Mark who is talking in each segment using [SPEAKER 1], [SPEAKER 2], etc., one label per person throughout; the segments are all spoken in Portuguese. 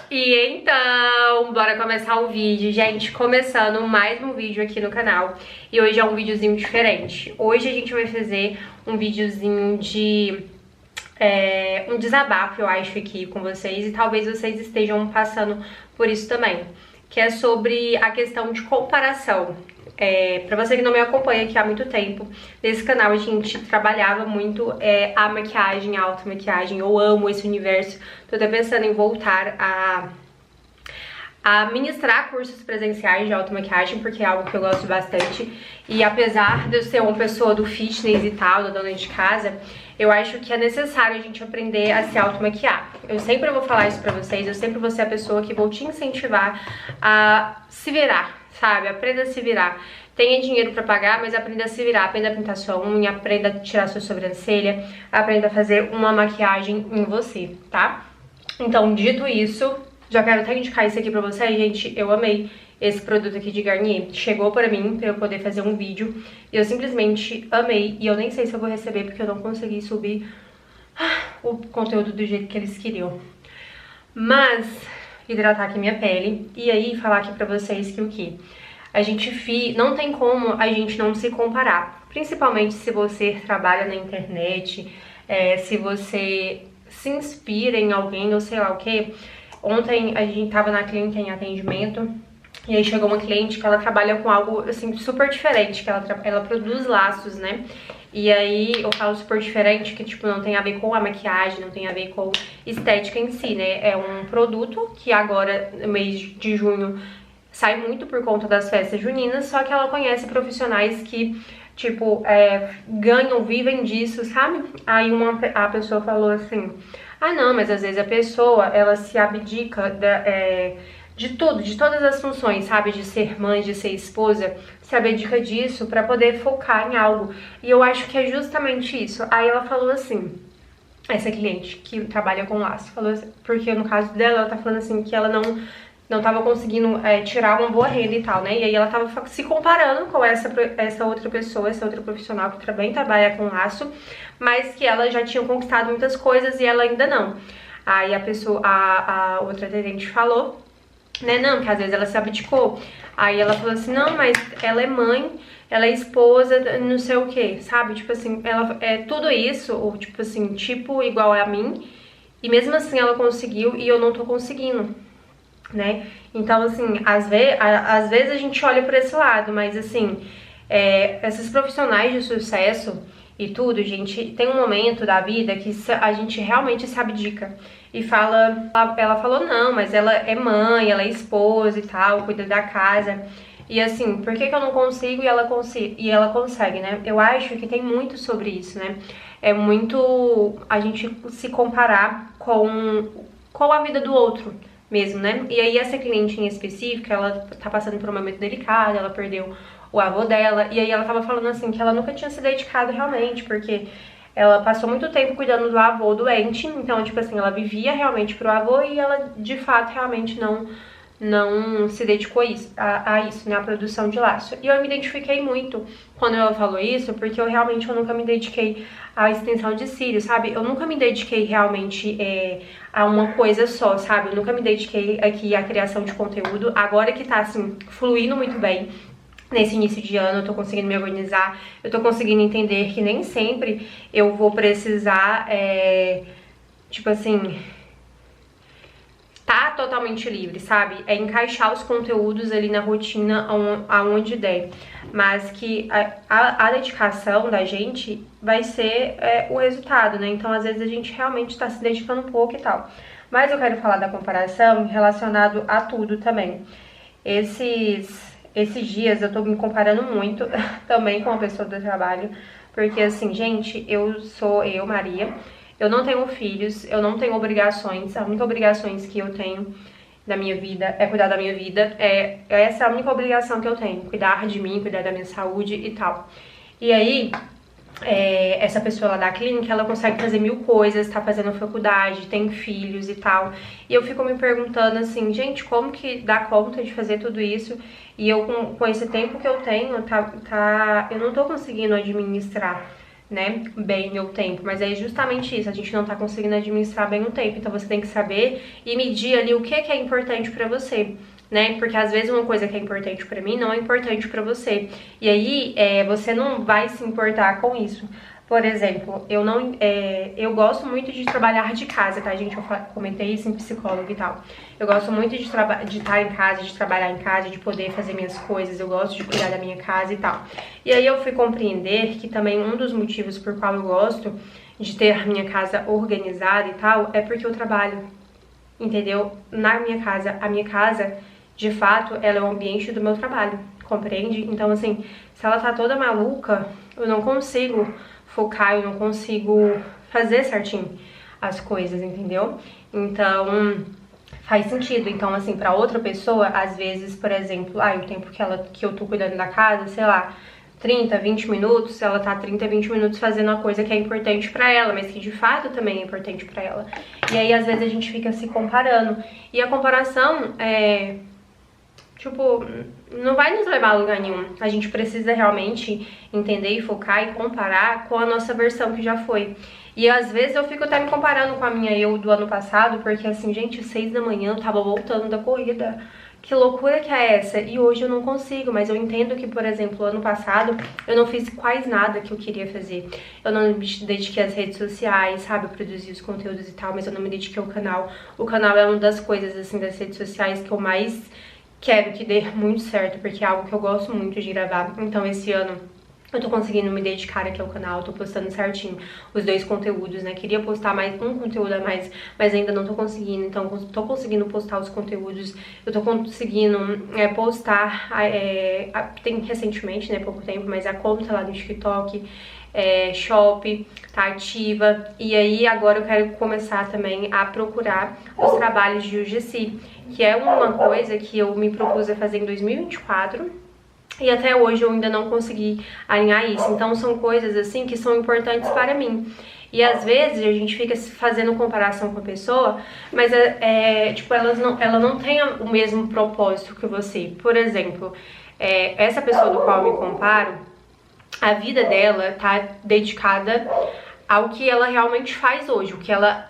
[SPEAKER 1] E então, bora começar o vídeo, gente, começando mais um vídeo aqui no canal. E hoje é um videozinho diferente. Hoje a gente vai fazer um videozinho de um desabafo, eu acho, aqui com vocês. E talvez vocês estejam passando por isso também, que é sobre a questão de comparação. Pra você que não me acompanha aqui há muito tempo, nesse canal a gente trabalhava muito a maquiagem, a automaquiagem. Eu amo esse universo, tô até pensando em voltar a ministrar cursos presenciais de automaquiagem, porque é algo que eu gosto bastante. E apesar de eu ser uma pessoa do fitness e tal, da dona de casa, eu acho que é necessário a gente aprender a se automaquiar. Eu sempre vou falar isso pra vocês, eu sempre vou ser a pessoa que vou te incentivar a se virar, sabe? Aprenda a se virar. Tenha dinheiro pra pagar, mas aprenda a se virar. Aprenda a pintar sua unha, aprenda a tirar sua sobrancelha, aprenda a fazer uma maquiagem em você, tá? Então, dito isso, já quero até indicar isso aqui pra vocês, gente. Eu amei esse produto aqui de Garnier. Chegou pra mim, pra eu poder fazer um vídeo. E eu simplesmente amei. E eu nem sei se eu vou receber, porque eu não consegui subir o conteúdo do jeito que eles queriam. Mas, hidratar aqui minha pele. E aí, falar aqui pra vocês que o quê? Não tem como a gente não se comparar. Principalmente se você trabalha na internet, se você se inspira em alguém ou sei lá o que. Ontem a gente tava na clínica em atendimento e aí chegou uma cliente que ela trabalha com algo assim super diferente, que ela produz laços, né? E aí eu falo super diferente, que tipo não tem a ver com a maquiagem, não tem a ver com estética em si, né? É um produto que agora no mês de junho sai muito por conta das festas juninas, só que ela conhece profissionais que tipo, ganham, vivem disso, sabe? Aí a pessoa falou assim: ah não, mas às vezes a pessoa, ela se abdica de tudo, de todas as funções, sabe? De ser mãe, de ser esposa, se abdica disso pra poder focar em algo. E eu acho que é justamente isso. Aí ela falou assim, essa cliente que trabalha com laço, falou assim, porque no caso dela, ela tá falando assim que ela não tava conseguindo tirar uma boa renda e tal, né? E aí ela tava se comparando com essa outra pessoa, essa outra profissional que também trabalha com laço, mas que ela já tinha conquistado muitas coisas e ela ainda não. Aí a outra atendente falou, né, não, que às vezes ela se abdicou. Aí ela falou assim, não, mas ela é mãe, ela é esposa, não sei o que, sabe? Tipo assim, ela é tudo isso, ou tipo assim, tipo igual a mim, e mesmo assim ela conseguiu e eu não tô conseguindo, né? Então, assim, às vezes a gente olha por esse lado, mas assim, esses profissionais de sucesso e tudo, gente, tem um momento da vida que a gente realmente se abdica e ela falou, não, mas ela é mãe, ela é esposa e tal, cuida da casa. E assim, por que eu não consigo e ela consegue, né? Eu acho que tem muito sobre isso, né? É muito a gente se comparar com a vida do outro mesmo, né? E aí essa cliente em específico, ela tá passando por um momento delicado, ela perdeu o avô dela, e aí ela tava falando assim que ela nunca tinha se dedicado realmente, porque ela passou muito tempo cuidando do avô doente, então tipo assim, ela vivia realmente pro avô e ela de fato realmente não se dedicou a isso, né, a produção de laço. E eu me identifiquei muito quando ela falou isso, porque eu nunca me dediquei à extensão de cílios, sabe? Eu nunca me dediquei realmente a uma coisa só, sabe? Eu nunca me dediquei aqui à criação de conteúdo. Agora que tá, assim, fluindo muito bem nesse início de ano, eu tô conseguindo me organizar, eu tô conseguindo entender que nem sempre eu vou precisar, tipo assim, tá totalmente livre, sabe? É encaixar os conteúdos ali na rotina aonde der. Mas que a dedicação da gente vai ser o resultado, né? Então, às vezes, a gente realmente tá se dedicando um pouco e tal. Mas eu quero falar da comparação relacionado a tudo também. Esses dias eu tô me comparando muito também com a pessoa do trabalho. Porque, assim, gente, eu sou Maria. Eu não tenho filhos, eu não tenho obrigações. A única obrigação que eu tenho da minha vida é cuidar da minha vida. Essa é a única obrigação que eu tenho, cuidar de mim, cuidar da minha saúde e tal. E aí, essa pessoa lá da clínica, ela consegue fazer 1000 coisas, tá fazendo faculdade, tem filhos e tal. E eu fico me perguntando assim, gente, como que dá conta de fazer tudo isso? E eu, com esse tempo que eu tenho, eu não tô conseguindo administrar, né, bem meu tempo, mas é justamente isso, a gente não tá conseguindo administrar bem o tempo, então você tem que saber e medir ali o que é importante pra você, né, porque às vezes uma coisa que é importante pra mim não é importante pra você, e aí você não vai se importar com isso. Por exemplo, eu gosto muito de trabalhar de casa, tá, gente? Eu comentei isso em psicólogo e tal. Eu gosto muito de estar em casa, de trabalhar em casa, de poder fazer minhas coisas. Eu gosto de cuidar da minha casa e tal. E aí eu fui compreender que também um dos motivos por qual eu gosto de ter a minha casa organizada e tal é porque eu trabalho, entendeu? Na minha casa. A minha casa, de fato, ela é o ambiente do meu trabalho, compreende? Então, assim, se ela tá toda maluca, eu não consigo focar, eu não consigo fazer certinho as coisas, entendeu? Então, faz sentido. Então, assim, pra outra pessoa, às vezes, por exemplo, o tempo que eu tô cuidando da casa, sei lá, 30, 20 minutos, ela tá 30, 20 minutos fazendo uma coisa que é importante pra ela, mas que de fato também é importante pra ela. E aí, às vezes, a gente fica se comparando. E a comparação tipo, não vai nos levar a lugar nenhum. A gente precisa realmente entender e focar e comparar com a nossa versão que já foi. E às vezes eu fico até me comparando com a minha eu do ano passado, porque assim, gente, 6 da manhã eu tava voltando da corrida. Que loucura que é essa? E hoje eu não consigo, mas eu entendo que, por exemplo, ano passado eu não fiz quase nada que eu queria fazer. Eu não me dediquei às redes sociais, sabe, produzir os conteúdos e tal, mas eu não me dediquei ao canal. O canal é uma das coisas, assim, das redes sociais que eu mais quero que dê muito certo, porque é algo que eu gosto muito de gravar. Então esse ano eu tô conseguindo me dedicar aqui ao canal, tô postando certinho os 2 conteúdos, né? Queria postar mais um conteúdo a mais, mas ainda não tô conseguindo. Então tô conseguindo postar os conteúdos, eu tô conseguindo postar, tem recentemente, né, pouco tempo, mas a conta lá do TikTok, Shop, tá ativa. E aí agora eu quero começar também a procurar os trabalhos de UGC, que é uma coisa que eu me propus a fazer em 2024 e até hoje eu ainda não consegui alinhar isso. Então são coisas assim que são importantes para mim. E às vezes a gente fica fazendo comparação com a pessoa, mas tipo, ela não tem o mesmo propósito que você. Por exemplo, essa pessoa do qual eu me comparo, a vida dela tá dedicada ao que ela realmente faz hoje, o que ela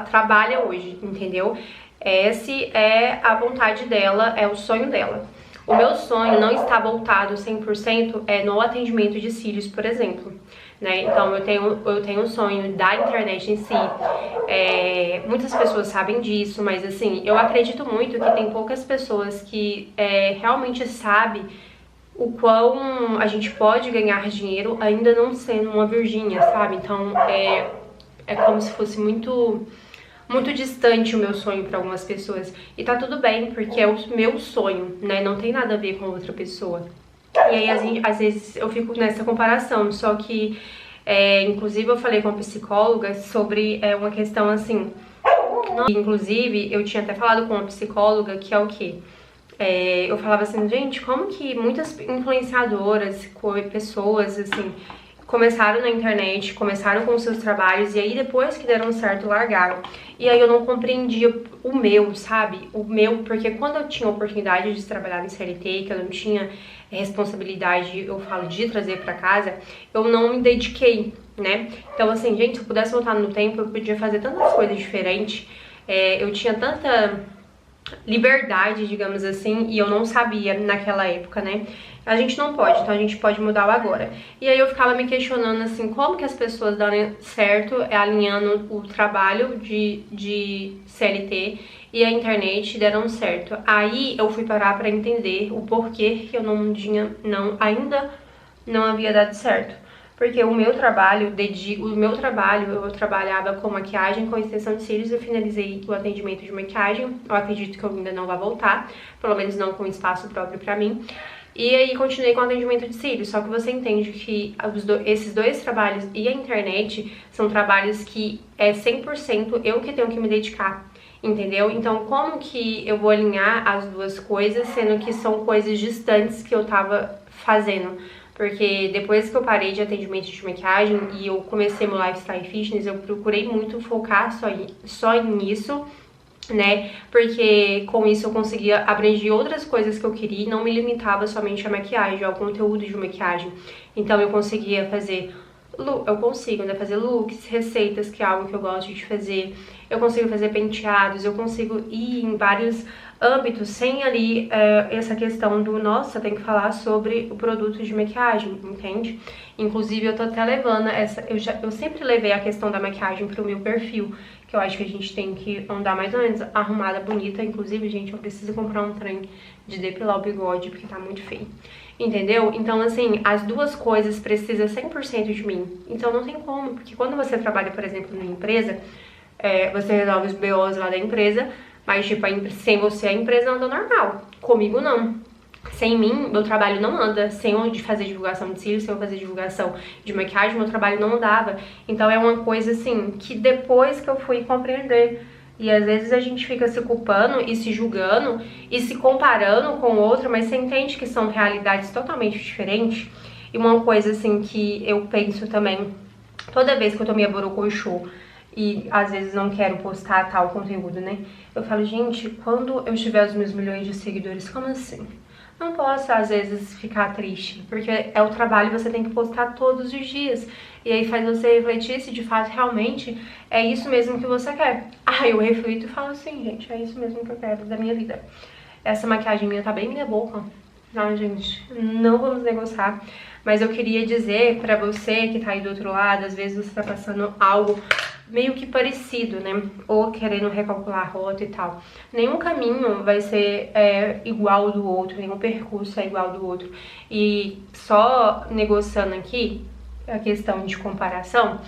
[SPEAKER 1] trabalha hoje, entendeu? Essa é a vontade dela, é o sonho dela. O meu sonho não está voltado 100% no atendimento de cílios, por exemplo, né? Então eu tenho um sonho da internet em si. Muitas pessoas sabem disso, mas assim, eu acredito muito que tem poucas pessoas que realmente sabem o quão a gente pode ganhar dinheiro ainda não sendo uma virgínia, sabe? Então é como se fosse muito distante o meu sonho para algumas pessoas. E tá tudo bem, porque é o meu sonho, né? Não tem nada a ver com outra pessoa. E aí, às vezes, eu fico nessa comparação. Só que, inclusive, eu falei com a psicóloga sobre uma questão assim. Inclusive, eu tinha até falado com uma psicóloga que é o quê? Eu falava assim, gente, como que muitas influenciadoras, pessoas, assim, começaram na internet, começaram com seus trabalhos e aí depois que deram certo, largaram. E aí eu não compreendia o meu, sabe? O meu, porque quando eu tinha a oportunidade de trabalhar em CLT, que eu não tinha responsabilidade, eu falo, de trazer pra casa, eu não me dediquei, né? Então assim, gente, se eu pudesse voltar no tempo, eu podia fazer tantas coisas diferentes, eu tinha tanta liberdade, digamos assim, e eu não sabia naquela época, né? A gente não pode, então a gente pode mudar o agora. E aí eu ficava me questionando assim, como que as pessoas dão certo alinhando o trabalho de CLT e a internet deram certo. Aí eu fui parar pra entender o porquê que eu ainda não havia dado certo. Porque o meu trabalho, eu trabalhava com maquiagem, com extensão de cílios, eu finalizei o atendimento de maquiagem, eu acredito que eu ainda não vá voltar, pelo menos não com espaço próprio pra mim. E aí continuei com o atendimento de cílios, só que você entende que esses 2 trabalhos e a internet são trabalhos que é 100% eu que tenho que me dedicar, entendeu? Então como que eu vou alinhar as 2 coisas, sendo que são coisas distantes que eu tava fazendo? Porque depois que eu parei de atendimento de maquiagem e eu comecei meu lifestyle fitness, eu procurei muito focar só nisso, né? Porque com isso eu conseguia abranger outras coisas que eu queria e não me limitava somente à maquiagem, ao conteúdo de maquiagem. Então eu conseguia fazer eu consigo, né, fazer looks, receitas, que é algo que eu gosto de fazer. Eu consigo fazer penteados, eu consigo ir em vários âmbitos sem ali essa questão do, nossa, tem que falar sobre o produto de maquiagem, entende? Inclusive eu tô até levando eu sempre levei a questão da maquiagem pro meu perfil, que eu acho que a gente tem que andar mais ou menos arrumada, bonita. Inclusive, gente, eu preciso comprar um trem de depilar o bigode, porque tá muito feio. Entendeu? Então, assim, as duas coisas precisam 100% de mim. Então não tem como, porque quando você trabalha, por exemplo, numa empresa, você resolve os BOs lá da empresa, mas, tipo, sem você a empresa anda normal. Comigo, não. Sem mim, meu trabalho não anda. Sem eu fazer divulgação de cílios, sem eu fazer divulgação de maquiagem, meu trabalho não andava. Então é uma coisa, assim, que depois que eu fui compreender. E às vezes a gente fica se culpando e se julgando e se comparando com o outro, mas você entende que são realidades totalmente diferentes. E uma coisa, assim, que eu penso também, toda vez que eu tomei a borocochô e às vezes não quero postar tal conteúdo, né? Eu falo, gente, quando eu tiver os meus milhões de seguidores, como assim? Não posso, às vezes, ficar triste, porque é o trabalho, você tem que postar todos os dias. E aí faz você refletir se de fato realmente é isso mesmo que você quer. Aí eu reflito e falo assim, gente, é isso mesmo que eu quero da minha vida. Essa maquiagem minha tá bem minha boca. Não, gente, não vamos negociar. Mas eu queria dizer pra você que tá aí do outro lado, às vezes você tá passando algo meio que parecido, né? Ou querendo recalcular a rota e tal. Nenhum caminho vai ser igual ao do outro, nenhum percurso é igual ao do outro. E só negociando aqui a questão de comparação,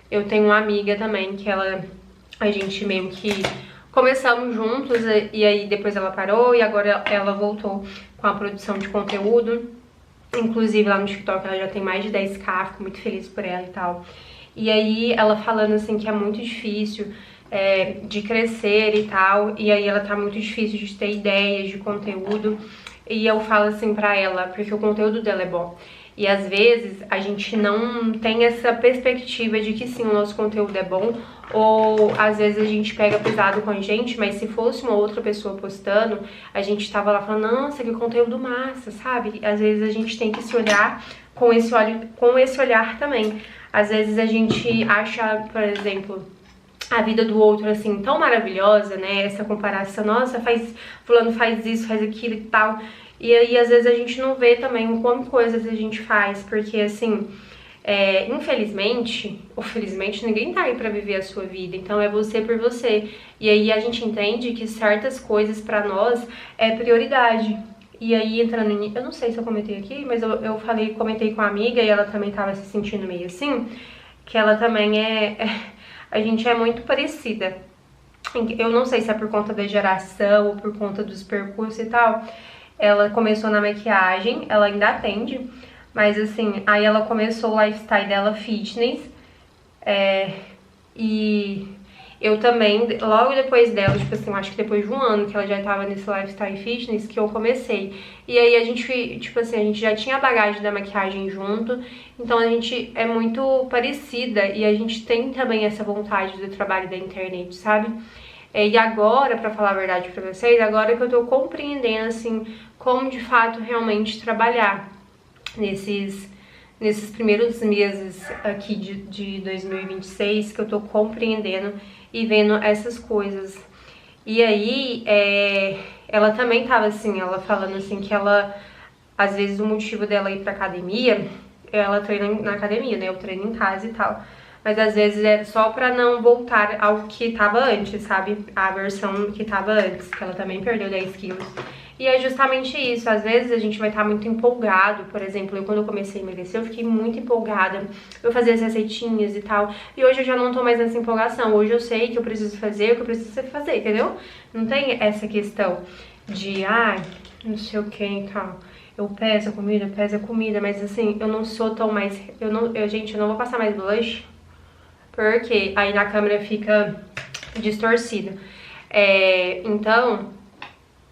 [SPEAKER 1] eu tenho uma amiga também que a gente meio que começamos juntos e aí depois ela parou e agora ela voltou com a produção de conteúdo. Inclusive lá no TikTok ela já tem mais de 10k, fico muito feliz por ela e tal. E aí ela falando assim que é muito difícil de crescer e tal, e aí ela tá muito difícil de ter ideias de conteúdo. E eu falo assim pra ela, porque o conteúdo dela é bom. E às vezes a gente não tem essa perspectiva de que sim, o nosso conteúdo é bom, ou às vezes a gente pega pesado com a gente, mas se fosse uma outra pessoa postando, a gente tava lá falando, nossa, que conteúdo massa, sabe? Às vezes a gente tem que se olhar com esse olhar também. Às vezes a gente acha, por exemplo, a vida do outro assim tão maravilhosa, né? Essa comparação, nossa, fulano faz isso, faz aquilo e tal. E aí às vezes a gente não vê também o quanto coisas a gente faz, porque assim, infelizmente, ou felizmente, ninguém tá aí pra viver a sua vida, então é você por você. E aí a gente entende que certas coisas pra nós é prioridade. E aí entrando em... eu não sei se eu comentei aqui, mas eu comentei com a amiga e ela também tava se sentindo meio assim, que ela também a gente é muito parecida. Eu não sei se é por conta da geração ou por conta dos percursos e tal. Ela começou na maquiagem, ela ainda atende, mas assim, aí ela começou o lifestyle dela fitness, e eu também, logo depois dela, tipo assim, eu acho que depois de um ano que ela já tava nesse lifestyle fitness, que eu comecei. E aí a gente, tipo assim, a gente já tinha a bagagem da maquiagem junto, então a gente é muito parecida e a gente tem também essa vontade do trabalho da internet, sabe? E agora, pra falar a verdade pra vocês, agora que eu tô compreendendo, assim, como de fato realmente trabalhar nesses primeiros meses aqui de 2026, que eu tô compreendendo e vendo essas coisas. E aí, ela também tava assim, ela falando assim que ela, às vezes o motivo dela ir pra academia, ela treina na academia, né, eu treino em casa e tal. Mas às vezes é só pra não voltar ao que tava antes, sabe? A versão que tava antes, que ela também perdeu 10 quilos. E é justamente isso, às vezes a gente vai estar muito empolgado, por exemplo, quando eu comecei a emagrecer, eu fiquei muito empolgada, eu fazia as receitinhas e tal, e hoje eu já não tô mais nessa empolgação, hoje eu sei que eu preciso fazer o que eu preciso fazer, entendeu? Não tem essa questão de, não sei o que e tal, eu peço a comida, mas assim, eu não sou tão mais, gente, eu não vou passar mais blush, porque aí na câmera fica distorcido. Então,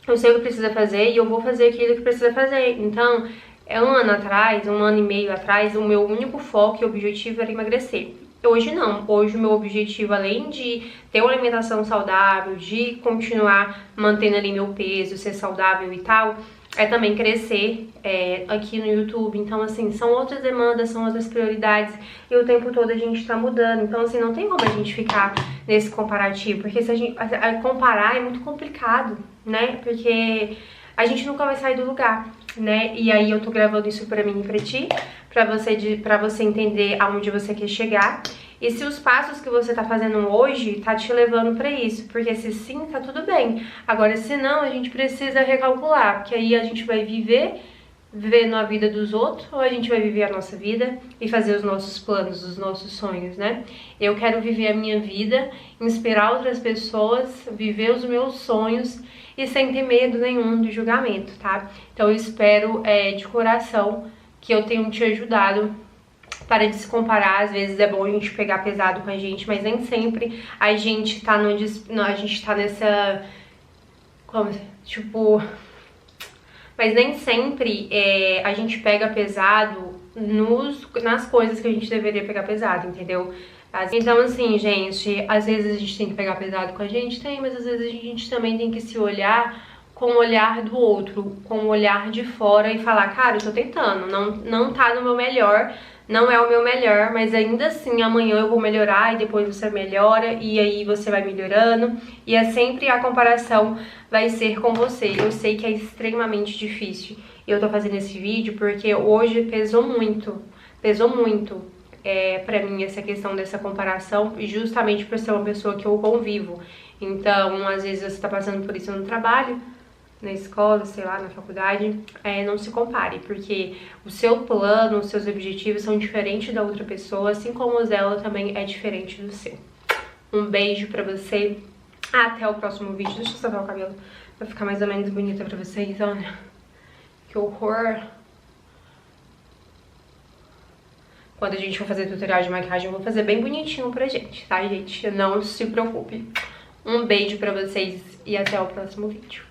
[SPEAKER 1] eu sei o que precisa fazer e eu vou fazer aquilo que precisa fazer. Então, um ano e meio atrás, o meu único foco e objetivo era emagrecer. Hoje não, hoje o meu objetivo, além de ter uma alimentação saudável, de continuar mantendo ali meu peso, ser saudável e tal, é também crescer aqui no YouTube. Então, assim, são outras demandas, são outras prioridades e o tempo todo a gente tá mudando. Então, assim, não tem como a gente ficar nesse comparativo, porque se a gente comparar é muito complicado, né? Porque a gente nunca vai sair do lugar, né? E aí eu tô gravando isso pra mim e pra ti, pra você entender aonde você quer chegar. E se os passos que você tá fazendo hoje tá te levando pra isso, porque se sim, tá tudo bem. Agora, se não, a gente precisa recalcular, porque aí a gente vai vivendo a vida dos outros, ou a gente vai viver a nossa vida e fazer os nossos planos, os nossos sonhos, né? Eu quero viver a minha vida, inspirar outras pessoas, viver os meus sonhos e sem ter medo nenhum de julgamento, tá? Então eu espero de coração que eu tenha te ajudado. Para de se comparar, às vezes é bom a gente pegar pesado com a gente, mas nem sempre a gente tá a gente tá nessa, tipo, mas nem sempre a gente pega pesado nas coisas que a gente deveria pegar pesado, entendeu? Então, assim, gente, às vezes a gente tem que pegar pesado com a gente, mas às vezes a gente também tem que se olhar com o olhar do outro, com o olhar de fora e falar, cara, eu tô tentando, não tá no meu melhor, não é o meu melhor, mas ainda assim amanhã eu vou melhorar e depois você melhora e aí você vai melhorando e é sempre a comparação vai ser com você. Eu sei que é extremamente difícil. Eu tô fazendo esse vídeo porque hoje pesou muito pra mim essa questão dessa comparação, justamente por ser uma pessoa que eu convivo. Então, às vezes você tá passando por isso no trabalho, na escola, sei lá, na faculdade, não se compare, porque o seu plano, os seus objetivos são diferentes da outra pessoa, assim como os dela também é diferente do seu. Um beijo pra você, até o próximo vídeo. Deixa eu salvar o cabelo pra ficar mais ou menos bonita pra vocês, olha. Que horror! Quando a gente for fazer tutorial de maquiagem, eu vou fazer bem bonitinho pra gente, tá, gente? Não se preocupe. Um beijo pra vocês e até o próximo vídeo.